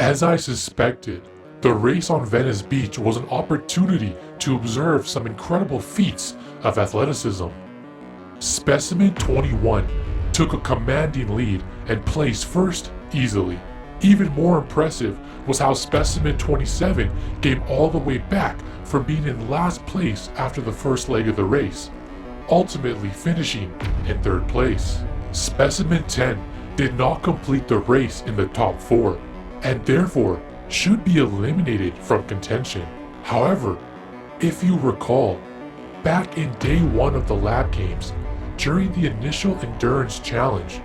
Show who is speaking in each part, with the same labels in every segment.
Speaker 1: As I suspected, the race on Venice Beach was an opportunity to observe some incredible feats of athleticism. Specimen 21 took a commanding lead and placed first easily. Even more impressive was how Specimen 27 came all the way back from being in last place after the first leg of the race, ultimately finishing in third place. Specimen 10 did not complete the race in the top 4, and therefore should be eliminated from contention. However, if you recall, back in day 1 of the lab games, during the initial endurance challenge,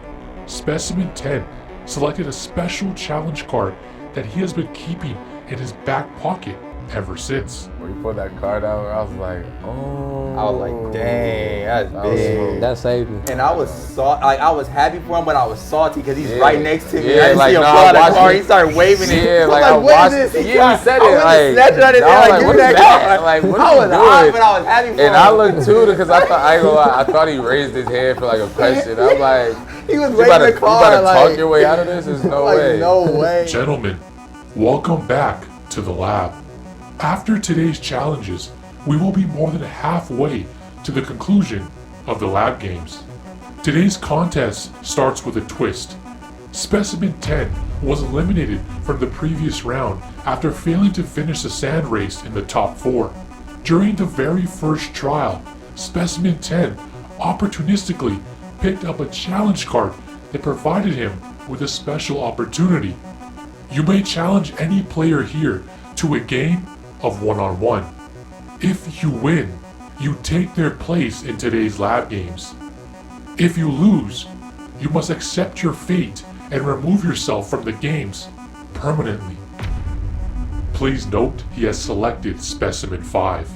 Speaker 1: Specimen 10 selected a special challenge card that he has been keeping in his back pocket ever since.
Speaker 2: When you pulled that card out, I was like, oh.
Speaker 3: I was like, dang, that's big.
Speaker 4: That saved me.
Speaker 3: And I was happy for him, but I was salty because he's right next to me.
Speaker 2: Yeah,
Speaker 3: I didn't
Speaker 2: like,
Speaker 3: see him
Speaker 2: no,
Speaker 3: pull out
Speaker 2: I
Speaker 3: the car.
Speaker 2: watched
Speaker 3: He started waving it.
Speaker 2: Yeah,
Speaker 3: I'm
Speaker 2: like, I
Speaker 3: what
Speaker 2: watched
Speaker 3: is this?
Speaker 2: Yeah, he said it.
Speaker 3: I snatched it out of his hand, like, give me that car.
Speaker 2: Like, what
Speaker 3: I was hot,
Speaker 2: doing?
Speaker 3: but I was happy for him.
Speaker 2: And I looked too, because I thought he raised his hand for like a question. I'm like,
Speaker 3: he was
Speaker 2: you
Speaker 3: waving
Speaker 2: about
Speaker 3: the
Speaker 2: to
Speaker 3: car.
Speaker 2: talk your way out of this? There's no way.
Speaker 3: No way.
Speaker 1: Gentlemen, welcome back to the lab. After today's challenges, we will be more than halfway to the conclusion of the lab games. Today's contest starts with a twist. Specimen 10 was eliminated from the previous round after failing to finish the sand race in the top 4. During the very first trial, Specimen 10 opportunistically picked up a challenge card that provided him with a special opportunity. You may challenge any player here to a game of one-on-one. If you win, you take their place in today's lab games. If you lose, you must accept your fate and remove yourself from the games permanently. Please note he has selected Specimen 5.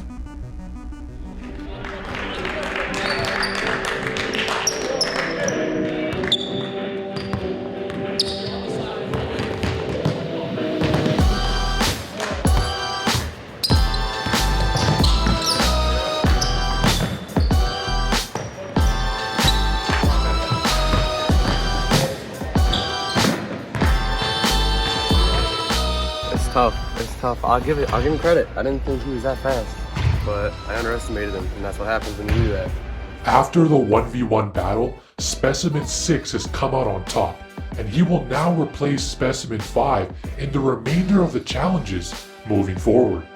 Speaker 4: It's tough. I'll give him credit. I didn't think he was that fast, but I underestimated him, and that's what happens when you do that.
Speaker 1: After the 1v1 battle, Specimen 6 has come out on top, and he will now replace Specimen 5 in the remainder of the challenges moving forward.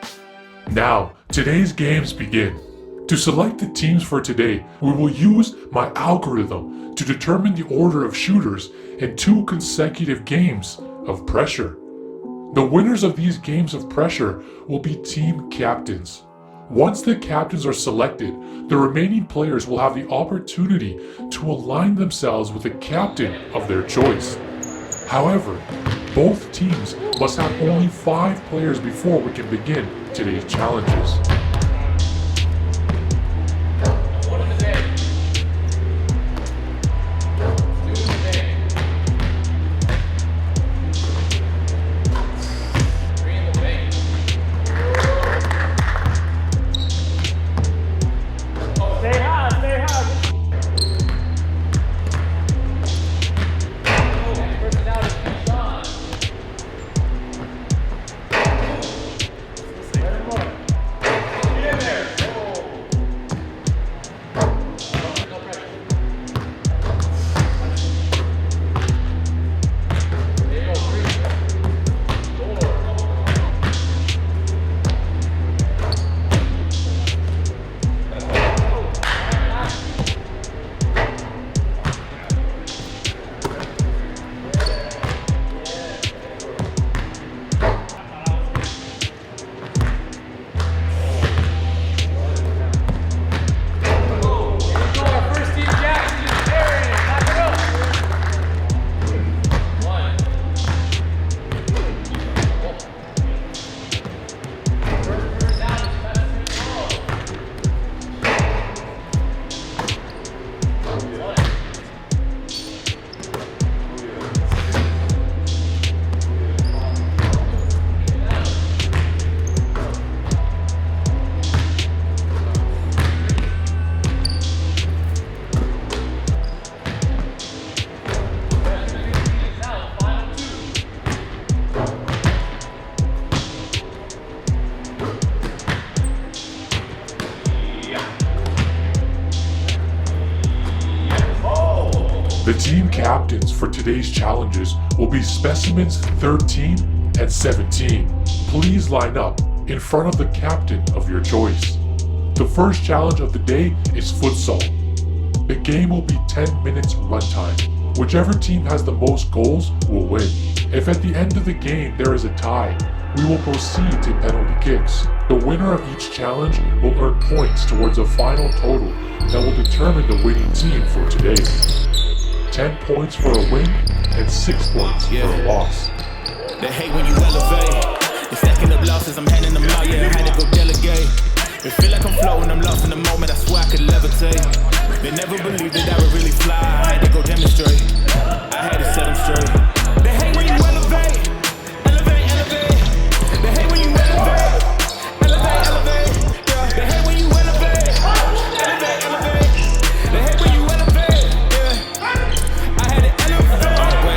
Speaker 1: Now, today's games begin. To select the teams for today, we will use my algorithm to determine the order of shooters in 2 consecutive games of pressure. The winners of these games of pressure will be team captains. Once the captains are selected, the remaining players will have the opportunity to align themselves with the captain of their choice. However, both teams must have only 5 players before we can begin today's challenges. today's challenges will be specimens 13 and 17. Please line up in front of the captain of your choice. The first challenge of the day is futsal. The game will be 10 minutes runtime. Whichever team has the most goals will win. If at the end of the game there is a tie, we will proceed to penalty kicks. The winner of each challenge will earn points towards a final total that will determine the winning team for today. 10 points for a win and 6 points for a loss.
Speaker 5: They hate when you elevate. They're stacking up losses, I'm handing them out, yeah, I had to go delegate. It feel like I'm floating, I'm lost in the moment, I swear I could levitate. They never believed that I would really fly, I had to go demonstrate. I had to set them straight. They hate when you elevate. Elevate, elevate. They hate when you elevate. Elevate, elevate. Yeah. They hate when you elevate. Elevate, elevate. They hate when you elevate. Yeah. I had to elevate.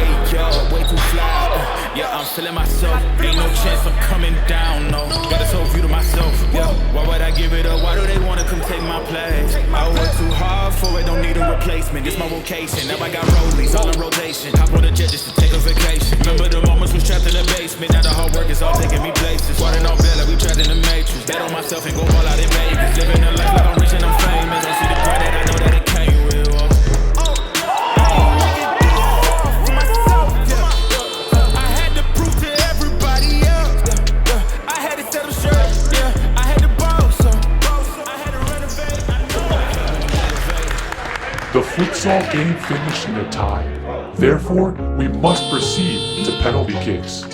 Speaker 5: Way too fly. Yeah, I'm feeling myself. Ain't no chance I'm coming down, no. Got this whole view to myself, yeah. Why would I give it up? Why do they wanna come take my place? I work too hard for it, don't need a replacement. It's my vocation, now I got rollies, all in rotation. Hop on the jet just to take a vacation. Remember the moments was trapped in the basement. Now the hard work is all taking me places. Water all bad like we trapped in the matrix. Bet on myself and go all out in Vegas. Living a life like I'm rich and I'm famous. Don't see the bread that I know that it came with.
Speaker 1: The futsal game finished in a tie. Therefore, we must proceed to penalty kicks.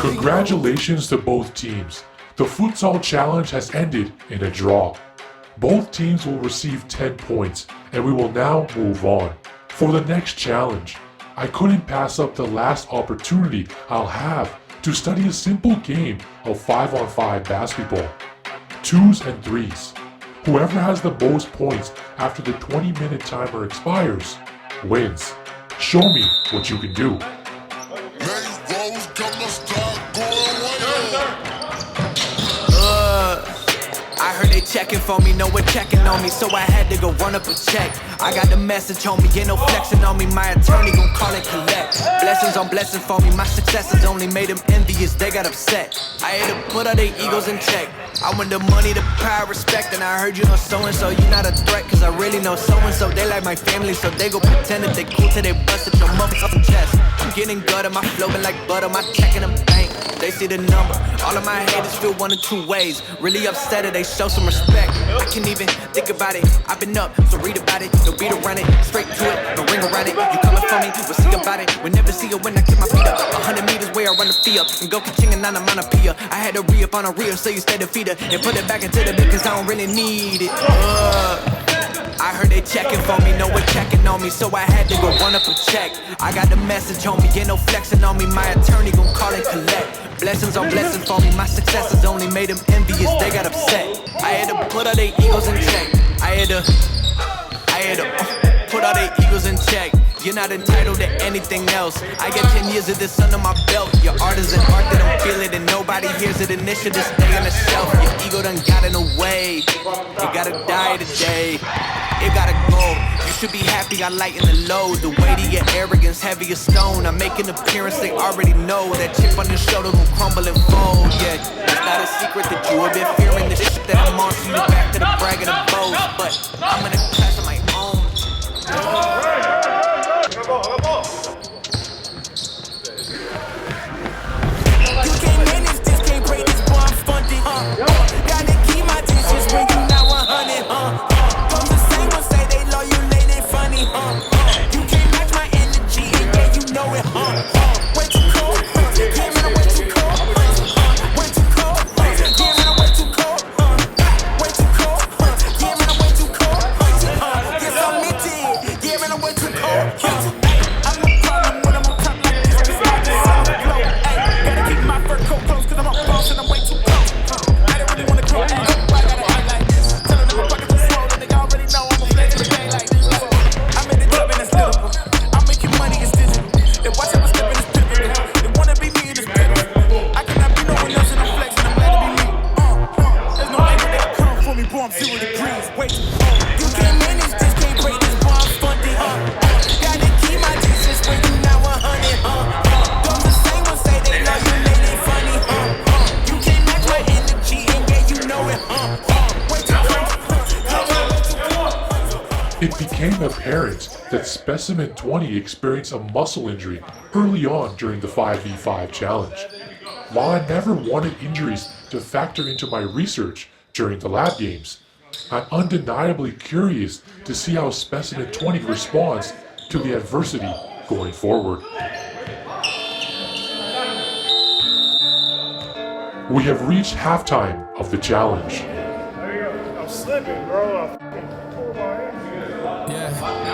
Speaker 1: Congratulations to both teams. The futsal challenge has ended in a draw. Both teams will receive 10 points, and we will now move on. For the next challenge, I couldn't pass up the last opportunity I'll have to study a simple game of 5-on-5 basketball. 2s and 3s. Whoever has the most points after the 20-minute timer expires wins. Show me what you can do.
Speaker 6: I heard they checking for me, no one checking on me, so I had to go run up a check. I got the message on me, ain't no flexing on me, my attorney gon' call it collect. Blessings on blessings for me, my successes only made them envious, they got upset. I had to put all their egos in check. I want the money, the power, respect, and I heard you know so-and-so, you not a threat, cause I really know so-and-so, they like my family, so they go pretend that they cool till they busted your motherfucking chest. I'm getting gutter, my flow been like butter, my check in the bank, they see the number. All of my haters feel one of two ways, really upset or they show some respect. I can't even think about it, I've been up, so read about it, no beat around it, straight to it, no ring around it. You coming for me, we'll see about it, we'll never see it when I keep my feet up. 100 meters where I run the fee up, and go ka-ching and I'm a pia. I had to re-up on a reel, so you stay defeated, and put it back into the bit, cause I don't really need it. I heard they checking for me, no one checking on me, so I had to go run up a check. I got the message on me, ain't no flexing on me, my attorney gon' call it collect. Blessings on blessings for me, my successes only made them envious, they got upset. I had to put all their egos in check. I had to put all their egos in check. You're not entitled to anything else. I got 10 years of this under my belt. Your art is an art that don't feel it and nobody hears it. Initiative stay on the shelf. Your ego done got in the way. You gotta die today. It gotta go. You should be happy I lighten the load. The weight of your arrogance, heavy as stone. I make an appearance, they already know. That chip on your shoulder will crumble and fold. Yeah, it's not a secret that you have been fearing the shit that I'm on. So you back to the brag and the boast. But I'm in a class of my own. warm 0 degrees, way too cold. You can't manage this, can't break this bar, I'm funded, Gotta keep my distance when you now 100, Those the same ones say they love you, lady, funny, You can't match my energy, and yeah, you know it, Way too cold.
Speaker 1: It became apparent that Specimen 20 experienced a muscle injury early on during the 5v5 challenge. While I never wanted injuries to factor into my research during the lab games, I'm undeniably curious to see how Specimen 20 responds to the adversity going forward. We have reached halftime of the challenge.
Speaker 7: There you go. I'm slipping, bro.
Speaker 5: Yeah,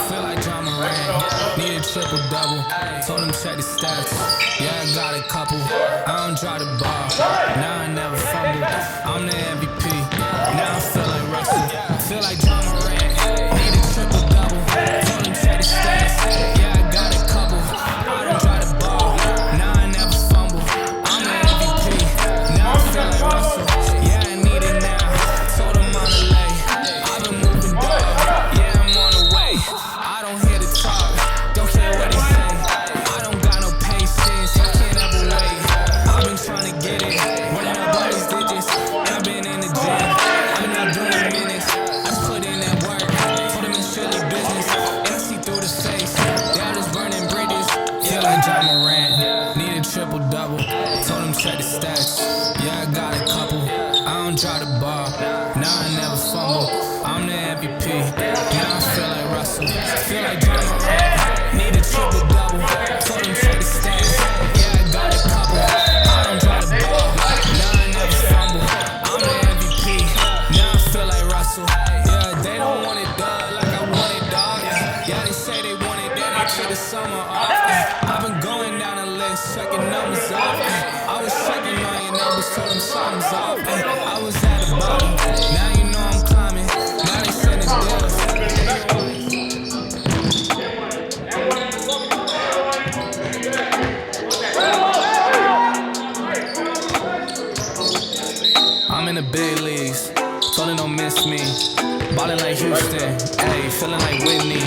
Speaker 5: feel like John Moran. Need a triple double. Told him check the stats. Yeah, I got a couple. I don't try to ball. Now I never fumble. I'm the MVP. Now I feel like Russell. Feel like John Moran. Need a triple double. Told him check the stats. Yeah, I got a couple. I don't try to ball. Now I never fumble. I'm the MVP. Now I feel like Russell. Yeah, I need it now. Told him on the lay. I've been moving dog. Yeah, I'm on the way. I don't hear the talk. Don't care what they say. I don't got no patience. I can't ever wait. I've been trying to get it. Running up all these digits. And I've been in the gym. I've been out doing minutes. I just put in that work. Put them in strictly business. And I see through the face. Yeah, just burning bridges. Feel like John Moran. Need a triple double. Told him check the stats. Yeah, I got a couple. I don't try to ball. Now I never fumble. I'm the MVP. Now I feel like Russell. Feel like John Moran. Need a triple double. Told him check the stats. Yeah, I got a couple. I don't try to ball. Now I never fumble. I'm the MVP. Now I feel like Russell. Yeah, they don't want it dog like I want it dog. Yeah, they say they want it, then they took the summer off. I've been going down the list, checking numbers off. I was checking all your numbers, told them something's off. I was at the bottom. Now you know I'm climbing. Now they send the deals. I'm in the big leagues, told them don't miss me. Ballin' like Houston, ayy, feeling like Whitney.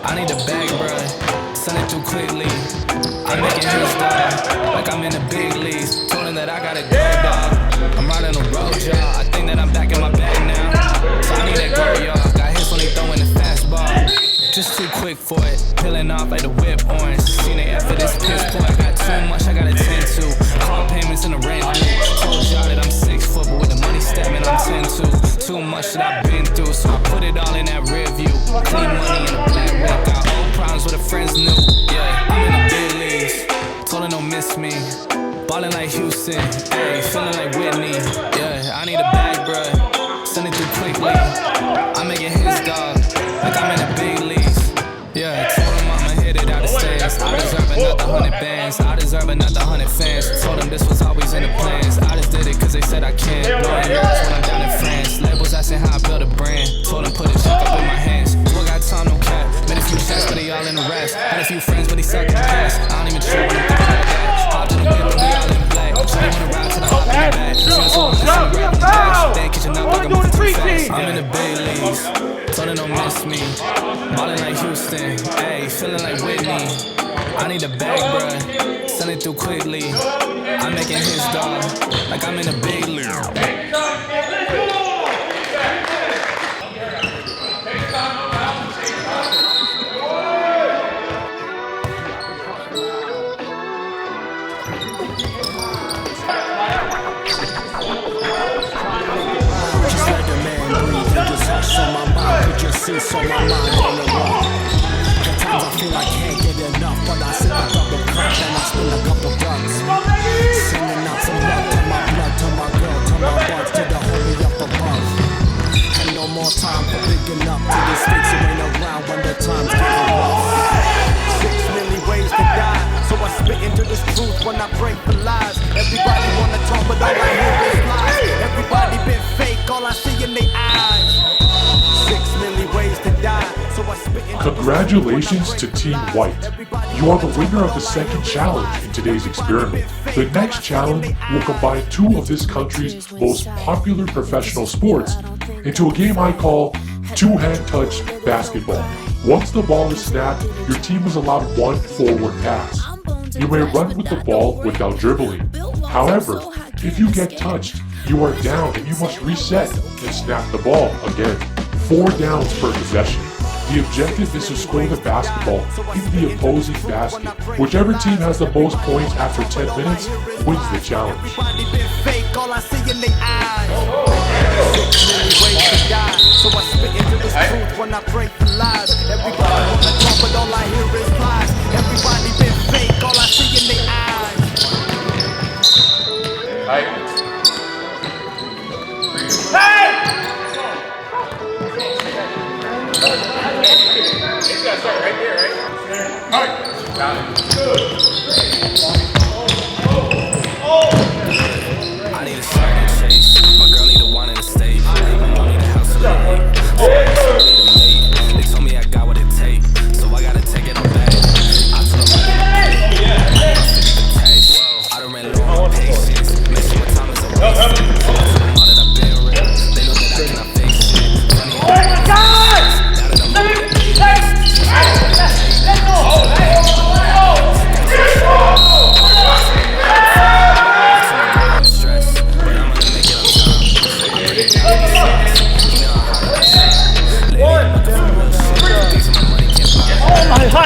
Speaker 5: I need a bag, bruh, send it through quickly. I'm making his dog, like I'm in the big leagues. Told him that I got a good dog. I'm riding a road, y'all. I think that I'm back in my bag now. So I need that go, y'all. Got hits when they throwing the fastball. Just too quick for it, peeling off like the whip orange. Seen it after this piss poor. I got too much, I gotta tend to. Car payments in the rent due. Told y'all that I'm 6 foot, but with the money statement I'm 10 to. Too much that I've been through, so I put it all in that rear view. Clean money in a black whip, got old problems with the friends new. Yeah, I'm in the big leagues, told her don't miss me. Ballin' like Houston, ayy, feeling like Whitney. Yeah, I need a bag, bruh, send it through quickly. I'm making his dog, like I'm in the big leagues. Yeah, told him I'ma hit it out the stands. I deserve another 100 bands, I deserve another 100 fans. Told them this was always in the plans. I just did it cause they said I can. Blowing yours when I'm down in France. Labels asking how I build a brand. Told them put a check up in my hands. Still got time, no cap. Made a few shots, but they all in the rest. Had a few friends, but they suck in the past. I don't even trip when I'm thinking like that. Hopped in the whip, but we all in black. Shawty wanna ride till I hop in the back. Then kitchen up like I'm moving too fast. I'm in the big leagues, told them don't miss me. Ballin' like Houston, ayy, feeling like Whitney. I need a bag, bruh, send it through quickly. I'm making his dog, like I'm in a big league.
Speaker 8: Just let the man breathe and just hush on my mind. Put your seats on my mind on the wall. At times I feel I can't get enough, but I sip a double cup and I spill a couple ducks. Sending out some love to my blood, to my girl, to my buds, to the homie up above. And no more time for picking up to this fix. You ain't around when the time's getting rough. 6 million ways to die, so I spit into this truth when I break the lies. Everybody wanna talk, but all I hear is lies. Everybody been fake, all I see in their eyes. 6 million ways to die, so I spit into
Speaker 1: Congratulations to Team White. You are the winner of the second challenge in today's experiment. The next challenge will combine two of this country's most popular professional sports into a game I call two-hand touch basketball. Once the ball is snapped, your team is allowed one forward pass. You may run with the ball without dribbling. However, if you get touched, you are down and you must reset and snap the ball again. 4 downs per possession. The objective is to score the basketball in the opposing basket. Whichever team has the most points after 10 minutes wins the challenge.
Speaker 6: So I spit into the truth when I break the lies. Everybody wanna talk, but all I hear is lies. Everybody been fake, all I see in their eyes.
Speaker 2: Hey! He's gotta start right here, right? Hey! Got it. Good.
Speaker 5: I need a certain chase. My girl need a one in the state. My mom need a house of the lake. Oh, need a mate. They told me I got what it takes, so I gotta take it all back. I told them I done ran low on patience. Make sure my time is a waste. I told them all that I've been real. They know that I cannot face shit. Funny, oh my God! Now that I'm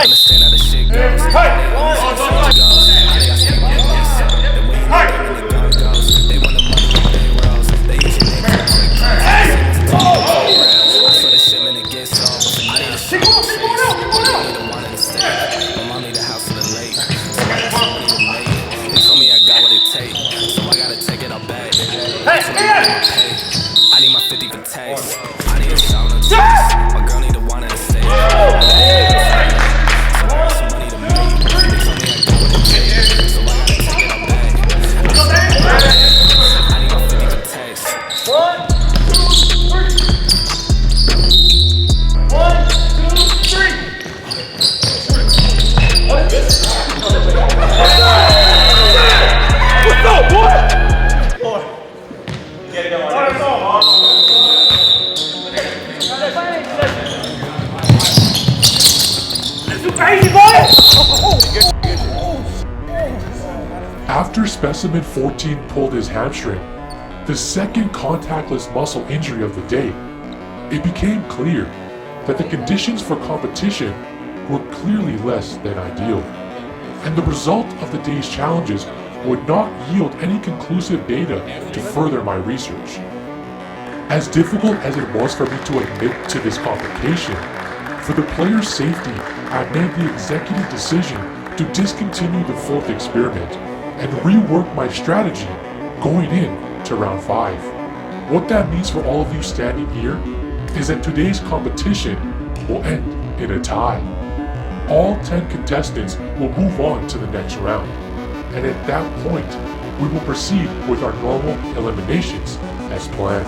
Speaker 5: understand how the shit goes. They want the money on their rolls. They usually make it quick. I saw the shipment it gets off. I need a shit on chase. I need a one in the state. My mom need a house in the lake. So I got some money to make. They told me I got what it takes, so I gotta take it all back. I need my 50 for tax. I need a shot on chase. My girl need a one in the state.
Speaker 1: After specimen 14 pulled his hamstring, the second contactless muscle injury of the day, it became clear that the conditions for competition were clearly less than ideal, and the result of the day's challenges would not yield any conclusive data to further my research. As difficult as it was for me to admit to this complication, for the player's safety, I made the executive decision to discontinue the 4th experiment and rework my strategy going in to round 5. What that means for all of you standing here is that today's competition will end in a tie. All 10 contestants will move on to the next round, and at that point, we will proceed with our normal eliminations as planned.